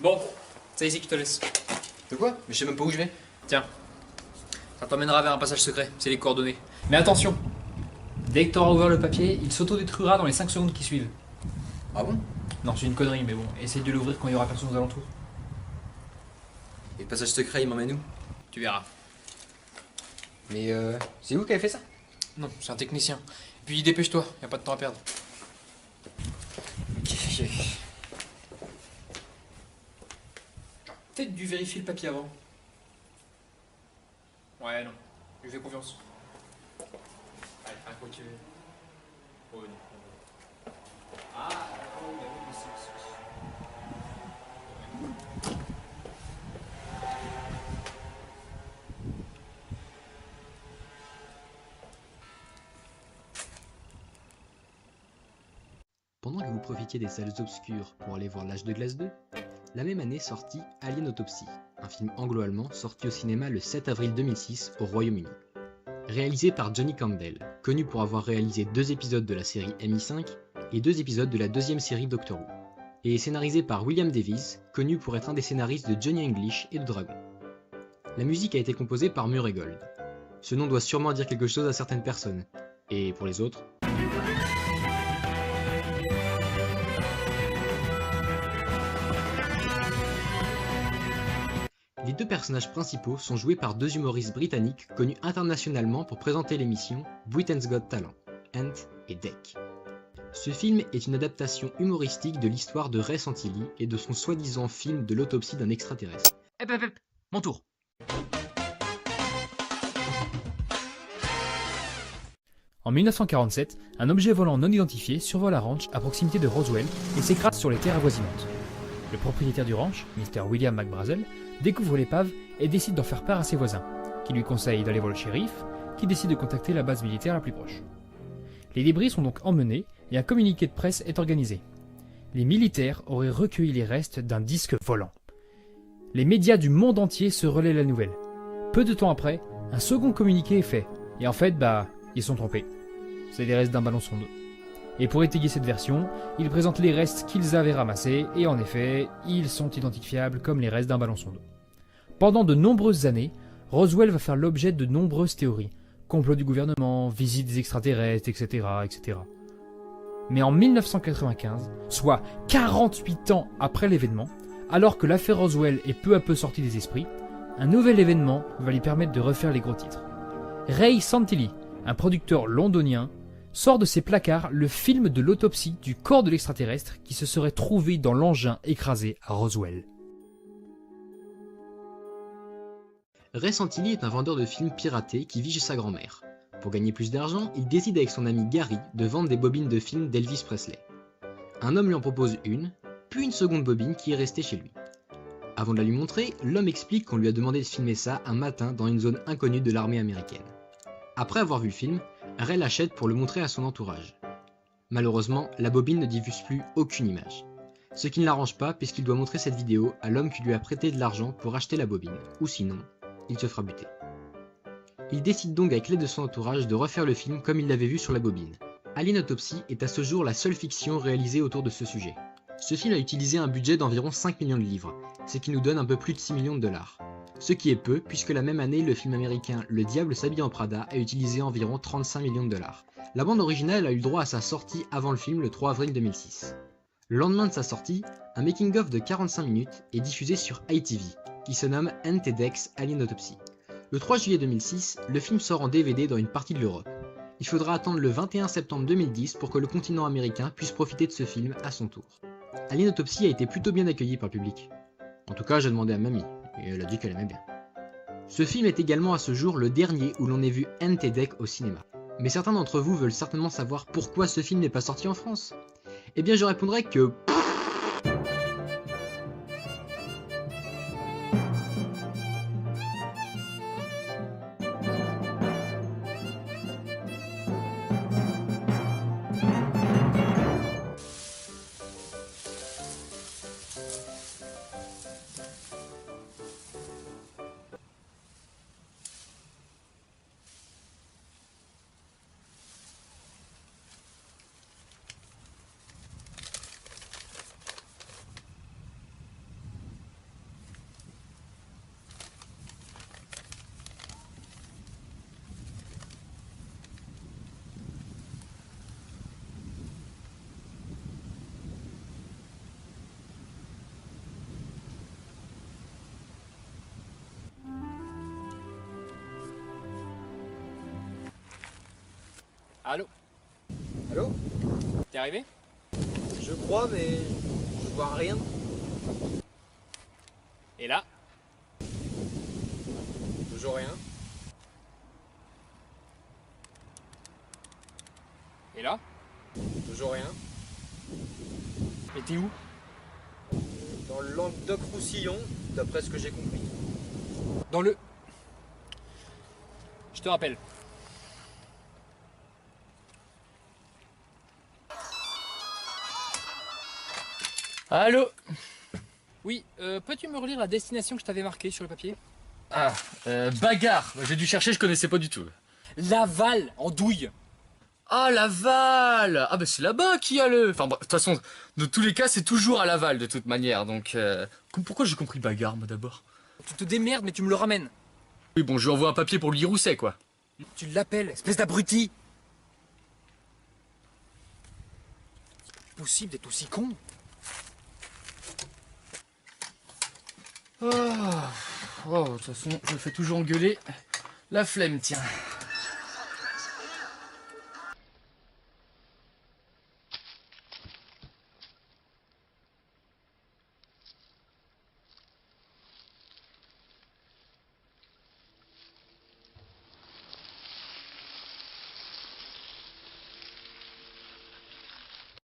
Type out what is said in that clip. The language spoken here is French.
Bon, c'est ici que je te laisse. De quoi? Mais je sais même pas où je vais. Tiens, ça t'emmènera vers un passage secret, c'est les coordonnées. Mais attention, dès que t'auras ouvert le papier, il s'autodétruira dans les 5 secondes qui suivent. Ah bon? Non, c'est une connerie, mais bon, essaye de l'ouvrir quand il y aura personne aux alentours. Et le passage secret, il m'emmène où? Tu verras. Mais c'est vous qui avez fait ça? Non, c'est un technicien. Et puis dépêche-toi, y a pas de temps à perdre. Peut-être dû vérifier le papier avant. Ouais, non, je lui fais confiance. Allez, fais quoi tu veux. Oh non. Ah, oh, bah oui, mais Pendant que vous profitiez des salles obscures pour aller voir L'Âge de glace 2, la même année sortit Alien Autopsy, un film anglo-allemand sorti au cinéma le 7 avril 2006 au Royaume-Uni. Réalisé par Johnny Campbell, connu pour avoir réalisé 2 épisodes de la série MI5 et 2 épisodes de la 2e série Doctor Who, et scénarisé par William Davies, connu pour être un des scénaristes de Johnny English et de Dragon. La musique a été composée par Murray Gold. Ce nom doit sûrement dire quelque chose à certaines personnes, et pour les autres, les 2 personnages principaux sont joués par 2 humoristes britanniques connus internationalement pour présenter l'émission Britain's Got Talent, Ant et Dec. Ce film est une adaptation humoristique de l'histoire de Ray Santilli et de son soi-disant film de l'autopsie d'un extraterrestre. Hep, mon tour. En 1947, un objet volant non identifié survole un ranch à proximité de Roswell et s'écrase sur les terres avoisinantes. Le propriétaire du ranch, Mr. William McBrazel, découvre l'épave et décide d'en faire part à ses voisins, qui lui conseillent d'aller voir le shérif, qui décide de contacter la base militaire la plus proche. Les débris sont donc emmenés et un communiqué de presse est organisé. Les militaires auraient recueilli les restes d'un disque volant. Les médias du monde entier se relaient la nouvelle. Peu de temps après, un second communiqué est fait, et en fait, ils sont trompés. C'est les restes d'un ballon sonde. Et pour étayer cette version, ils présentent les restes qu'ils avaient ramassés, et en effet, ils sont identifiables comme les restes d'un ballon sonde. Pendant de nombreuses années, Roswell va faire l'objet de nombreuses théories. Complot du gouvernement, visite des extraterrestres, etc., etc. Mais en 1995, soit 48 ans après l'événement, alors que l'affaire Roswell est peu à peu sortie des esprits, un nouvel événement va lui permettre de refaire les gros titres. Ray Santilli, un producteur londonien, sort de ses placards le film de l'autopsie du corps de l'extraterrestre qui se serait trouvé dans l'engin écrasé à Roswell. Ray Santilli est un vendeur de films piratés qui vit chez sa grand-mère. Pour gagner plus d'argent, il décide avec son ami Gary de vendre des bobines de films d'Elvis Presley. Un homme lui en propose une, puis une seconde bobine qui est restée chez lui. Avant de la lui montrer, l'homme explique qu'on lui a demandé de filmer ça un matin dans une zone inconnue de l'armée américaine. Après avoir vu le film, Ray l'achète pour le montrer à son entourage. Malheureusement, la bobine ne diffuse plus aucune image. Ce qui ne l'arrange pas puisqu'il doit montrer cette vidéo à l'homme qui lui a prêté de l'argent pour acheter la bobine, ou sinon, il se fera buter. Il décide donc avec l'aide de son entourage de refaire le film comme il l'avait vu sur la bobine. Alien Autopsy est à ce jour la seule fiction réalisée autour de ce sujet. Ce film a utilisé un budget d'environ 5 millions de livres, ce qui nous donne un peu plus de 6 millions de dollars. Ce qui est peu, puisque la même année, le film américain Le Diable s'habille en Prada a utilisé environ 35 millions de dollars. La bande originale a eu droit à sa sortie avant le film le 3 avril 2006. Le lendemain de sa sortie, un making-of de 45 minutes est diffusé sur ITV, qui se nomme Ant et Dec's Alien Autopsy. Le 3 juillet 2006, le film sort en DVD dans une partie de l'Europe. Il faudra attendre le 21 septembre 2010 pour que le continent américain puisse profiter de ce film à son tour. Alien Autopsy a été plutôt bien accueilli par le public. En tout cas, j'ai demandé à mamie, et elle a dit qu'elle aimait bien. Ce film est également à ce jour le dernier où l'on ait vu Ant et Dec au cinéma. Mais certains d'entre vous veulent certainement savoir pourquoi ce film n'est pas sorti en France. Eh bien je répondrai que... Allô? Allô? T'es arrivé? Je crois, mais je vois rien. Et là? Toujours rien. Et là? Toujours rien. Et t'es où? Dans le Languedoc-Roussillon, d'après ce que j'ai compris. Dans le... Je te rappelle. Allô? Oui, peux-tu me relire la destination que je t'avais marquée sur le papier? Ah, bagarre. J'ai dû chercher, je connaissais pas du tout. Laval, en douille. Ah, Laval. Ah bah c'est là-bas qu'il y a le... Enfin, bon, de toute façon, de tous les cas, c'est toujours à Laval de toute manière, donc... Pourquoi j'ai compris bagarre, moi, d'abord? Tu te démerdes, mais tu me le ramènes. Oui, bon, je lui envoie un papier pour lui rousset, quoi. Tu l'appelles, espèce d'abruti. C'est possible d'être aussi con. Oh, de toute façon, je me fais toujours engueuler. La flemme, tiens.